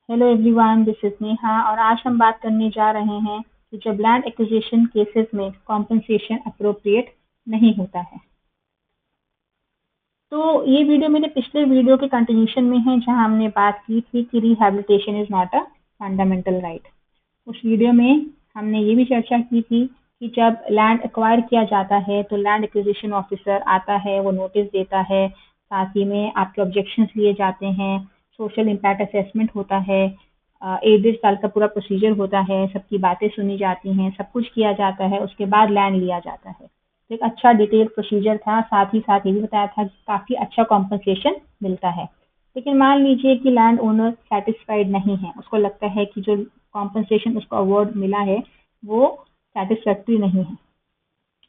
Hello everyone, this is Neha और आज हम बात करने जा रहे हैं कि जब लैंड एक्विजिशन केसेस में कॉम्पनसेशन अप्रोप्रिएट नहीं होता है। तो ये वीडियो मेरे पिछले वीडियो के कंटिन्यूशन में है जहां हमने बात की थी कि rehabilitation is not a fundamental right. उस वीडियो में हमने ये भी चर्चा की थी कि जब लैंड एक्वायर किया जाता है तो लैंड एक्विजिशन ऑफिसर आता है, वो नोटिस देता है, साथ ही में आपके ऑब्जेक्शंस लिए जाते हैं, सोशल इम्पैक्ट असेसमेंट होता है, 1 डेढ़ साल का पूरा प्रोसीजर होता है, सबकी बातें सुनी जाती हैं, सब कुछ किया जाता है, उसके बाद लैंड लिया जाता है। तो एक अच्छा डिटेल प्रोसीजर था, साथ ही साथ ये भी बताया था कि काफ़ी अच्छा कॉम्पनसेशन मिलता है। लेकिन मान लीजिए कि लैंड ओनर सेटिस्फाइड नहीं है, उसको लगता है कि जो कॉम्पनसेशन उसको अवार्ड मिला है वो सेटिस्फैक्ट्री नहीं है।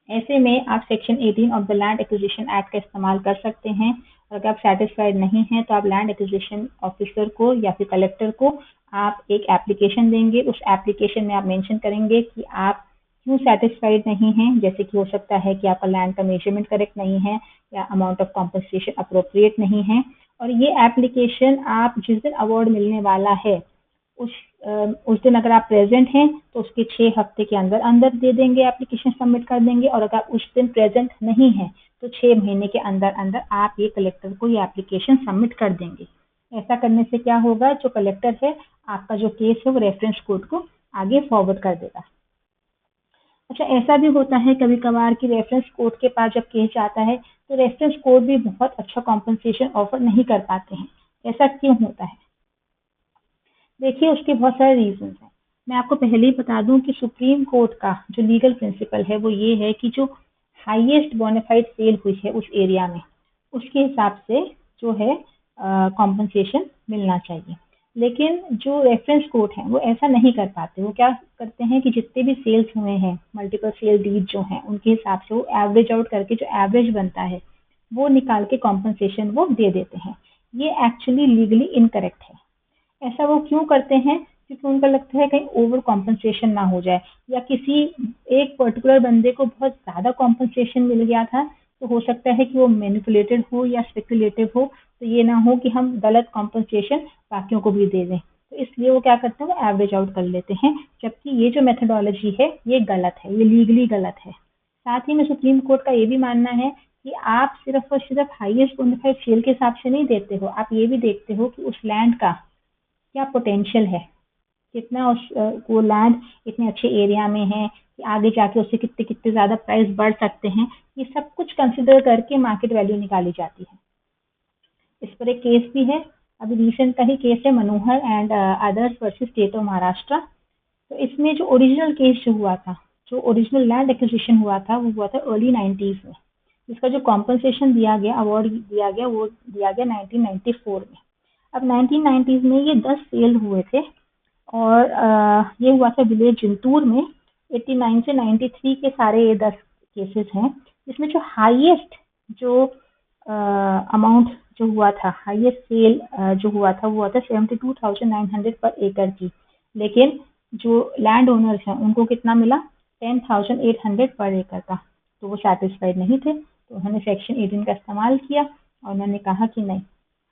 ऐसे में आप section 18 of the land acquisition act का इस्तेमाल कर सकते हैं और अगर आप सेटिस्फाइड नहीं हैं तो आप लैंड एक्विजिशन ऑफिसर को या फिर कलेक्टर को आप एक एप्लीकेशन देंगे। उस एप्लीकेशन में आप मेंशन करेंगे कि आप क्यों सेटिस्फाइड नहीं हैं, जैसे कि हो सकता है कि आपका लैंड का मेजरमेंट करेक्ट नहीं है या अमाउंट ऑफ कॉम्पनसेशन अप्रोप्रिएट नहीं है। और ये एप्लीकेशन आप जिस दिन अवार्ड मिलने वाला है उस उस दिन अगर आप प्रेजेंट हैं तो उसके 6 हफ्ते के अंदर अंदर दे देंगे, एप्लीकेशन सबमिट कर देंगे। और अगर आप उस दिन प्रेजेंट नहीं हैं तो 6 महीने के अंदर अंदर आप ये कलेक्टर को ये एप्लीकेशन सबमिट कर देंगे। ऐसा करने से क्या होगा, जो कलेक्टर है आपका जो केस है वो रेफरेंस कोर्ट को आगे फॉरवर्ड कर देगा। अच्छा, ऐसा भी होता है कभी कभार कि रेफरेंस कोर्ट के पास जब केस जाता है तो रेफरेंस कोर्ट भी बहुत अच्छा कॉम्पनसेशन ऑफर नहीं कर पाते हैं। ऐसा क्यों होता है? देखिए, उसके बहुत सारे रीजंस हैं। मैं आपको पहले ही बता दूं कि सुप्रीम कोर्ट का जो लीगल प्रिंसिपल है वो ये है कि जो हाईएस्ट बोनाफाइड सेल हुई है उस एरिया में, उसके हिसाब से जो है कॉम्पनसेशन मिलना चाहिए। लेकिन जो रेफरेंस कोर्ट है वो ऐसा नहीं कर पाते। वो क्या करते हैं कि जितने भी सेल्स हुए हैं, मल्टीपल सेल डीड जो हैं, उनके हिसाब से वो एवरेज आउट करके जो एवरेज बनता है वो निकाल के कॉम्पनसेशन वो दे देते हैं। ये एक्चुअली लीगली इनकरेक्ट है। ऐसा वो क्यों करते हैं? क्योंकि उनको लगता है कहीं ओवर कॉम्पनसेशन ना हो जाए, या किसी एक पर्टिकुलर बंदे को बहुत ज़्यादा कॉम्पनसेशन मिल गया था तो हो सकता है कि वो मैनिपुलेटेड हो या स्पेकुलेटिव हो, तो ये ना हो कि हम गलत कॉम्पनसेशन बाकियों को भी दे दें। तो इसलिए वो क्या करते हैं, वो एवरेज आउट कर लेते हैं, जबकि ये जो मेथडोलॉजी है ये गलत है, ये लीगली गलत है। साथ ही में सुप्रीम कोर्ट का ये भी मानना है कि आप सिर्फ और सिर्फ हाईएस्ट बोनाफाइड सेल के हिसाब से नहीं देते हो, आप ये भी देखते हो कि उस लैंड का क्या पोटेंशियल है, कितना वो लैंड इतने अच्छे एरिया में है कि आगे जाके उससे कितने कितने ज़्यादा प्राइस बढ़ सकते हैं। ये सब कुछ कंसिडर करके मार्केट वैल्यू निकाली जाती है। इस पर एक केस भी है, अभी रिसेंट का ही केस है, Manohar and others versus State of Maharashtra. तो इसमें जो ओरिजिनल केस जो हुआ था, जो ओरिजिनल लैंड एक्विजिशन हुआ था वो हुआ था अर्ली 90s में। इसका जो कॉम्पनसेशन दिया गया, अवार्ड दिया गया, वो दिया गया 1994 में। अब 1990s में ये 10 सेल हुए थे और ये हुआ था विलेज जिंतूर में। 89 से 93 के सारे ये 10 केसेस हैं। इसमें जो हाईएस्ट जो अमाउंट जो हुआ था, हाईएस्ट सेल जो हुआ था वो हुआ था 72,900 पर एकड़ की। लेकिन जो लैंड ओनर्स हैं उनको कितना मिला, 10,800 पर एकड़ का। तो वो सेटिस्फाइड नहीं थे, तो उन्होंने सेक्शन 18 का इस्तेमाल किया और उन्होंने कहा कि नहीं,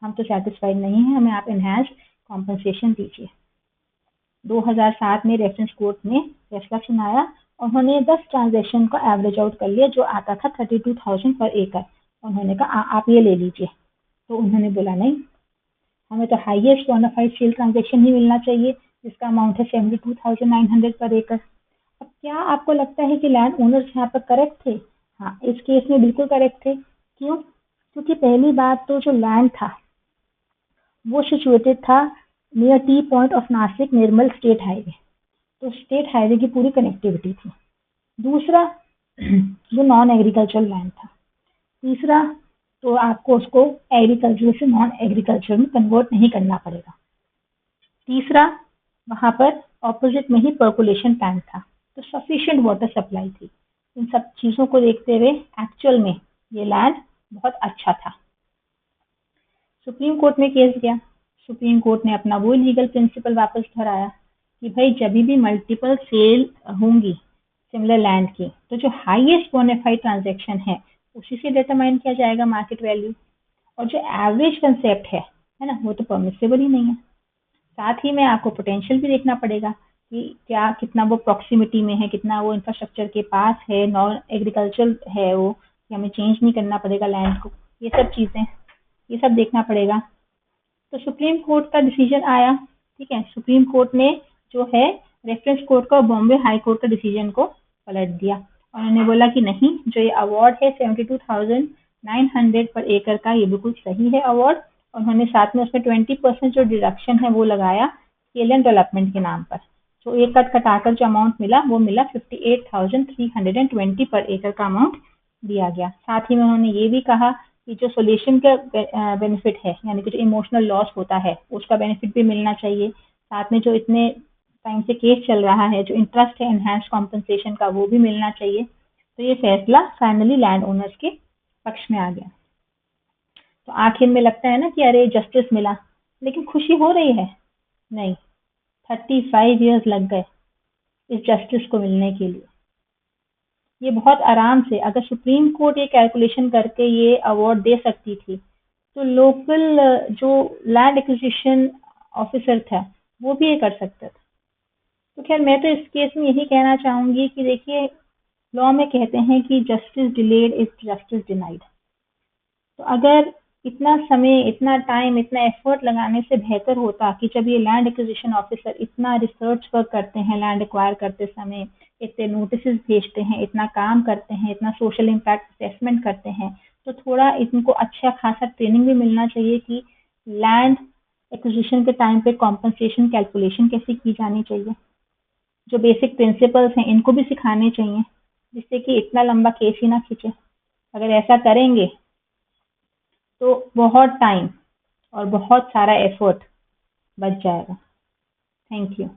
हम तो सेटिस्फाइड नहीं हैं, हमें आप इनहैंस कॉम्पनसेशन दीजिए। 2007 में रेफरेंस कोर्ट ने फैसला सुनाया और उन्होंने 10 ट्रांजेक्शन का एवरेज आउट कर लिया जो आता था 32,000 पर एकड़। उन्होंने कहा आप ये ले लीजिए। तो उन्होंने बोला नहीं, हमें तो हाईएस्ट बोनाफाइड सेल ट्रांजेक्शन ही मिलना चाहिए जिसका अमाउंट है 72,900 पर एकड़। अब क्या आपको लगता है कि लैंड ओनर्स यहाँ पर करेक्ट थे? हाँ, इस केस में बिल्कुल करेक्ट थे। क्यों? क्योंकि पहली बात तो जो लैंड था वो सिचुएटेड था near T point of Nashik Nirmal state highway, तो स्टेट हाईवे की पूरी कनेक्टिविटी थी। दूसरा, जो नॉन एग्रीकल्चरल लैंड था। तीसरा, तो आपको उसको एग्रीकल्चर से नॉन एग्रीकल्चर में कन्वर्ट नहीं करना पड़ेगा। तीसरा, वहाँ पर ऑपोजिट में ही पर्कुलेशन टैंक था, तो सफिशिएंट वाटर सप्लाई थी। इन सब चीज़ों को देखते हुए एक्चुअल में ये लैंड बहुत अच्छा था। सुप्रीम कोर्ट में केस गया, सुप्रीम कोर्ट ने अपना वो लीगल प्रिंसिपल वापस दोहराया कि भाई जब भी मल्टीपल सेल होंगी सिमिलर लैंड की तो जो हाईएस्ट बोनाफाइड ट्रांजैक्शन है उसी से डिटरमाइन किया जाएगा मार्केट वैल्यू। और जो एवरेज कंसेप्ट है ना, वो तो परमिसेबल ही नहीं है। साथ ही में आपको पोटेंशियल भी देखना पड़ेगा कि क्या कितना वो प्रॉक्सिमिटी में है, कितना वो इंफ्रास्ट्रक्चर के पास है, नॉन एग्रीकल्चर है वो, कि हमें चेंज नहीं करना पड़ेगा लैंड को, ये सब चीज़ें, ये सब देखना पड़ेगा। तो सुप्रीम कोर्ट का डिसीजन आया, ठीक है। सुप्रीम कोर्ट ने जो है रेफरेंस कोर्ट का और बॉम्बे हाई कोर्ट का डिसीजन को पलट दिया। और उन्होंने बोला कि नहीं, जो ये अवार्ड है 72,900 पर एकड़ का, ये बिल्कुल सही है अवार्ड। और उन्होंने साथ में उसमें 20% जो डिडक्शन है वो लगाया स्केल एंड डेवलपमेंट के नाम पर। तो एक कट कटाकर जो अमाउंट मिला वो मिला 58,320 पर एकड़ का अमाउंट दिया गया। साथ ही में उन्होंने ये भी कहा कि जो सोल्यूशन का बेनिफिट है, यानी कि जो इमोशनल लॉस होता है उसका बेनिफिट भी मिलना चाहिए। साथ में जो इतने टाइम से केस चल रहा है, जो इंटरेस्ट है एनहांस कॉम्पनसेशन का, वो भी मिलना चाहिए। तो ये फैसला फाइनली लैंड ओनर्स के पक्ष में आ गया। तो आखिर में लगता है ना कि अरे जस्टिस मिला, लेकिन खुशी हो रही है? नहीं, 35 ईयर्स लग गए इस जस्टिस को मिलने के लिए। ये बहुत आराम से, अगर सुप्रीम कोर्ट ये कैलकुलेशन करके ये अवार्ड दे सकती थी, तो लोकल जो लैंड एक्विजिशन ऑफिसर था वो भी ये कर सकता था। तो खैर, मैं तो इस केस में यही कहना चाहूंगी कि देखिए, लॉ में कहते हैं कि justice delayed is justice denied. तो अगर इतना समय, इतना टाइम, इतना एफर्ट लगाने से बेहतर होता कि जब ये लैंड एक्विजिशन ऑफिसर इतना रिसर्च वर्क करते हैं लैंड एक्वायर करते समय, इतने नोटिस भेजते हैं, इतना काम करते हैं, इतना सोशल इम्पैक्ट असेसमेंट करते हैं, तो थोड़ा इनको अच्छा खासा ट्रेनिंग भी मिलना चाहिए कि लैंड एक्विजिशन के टाइम पे कॉम्पनसेशन कैलकुलेशन कैसे की जानी चाहिए। जो बेसिक प्रिंसिपल्स हैं इनको भी सिखाने चाहिए, जिससे कि इतना लंबा केस ही ना खींचे। अगर ऐसा करेंगे तो बहुत टाइम और बहुत सारा एफर्ट बच जाएगा। Thank you.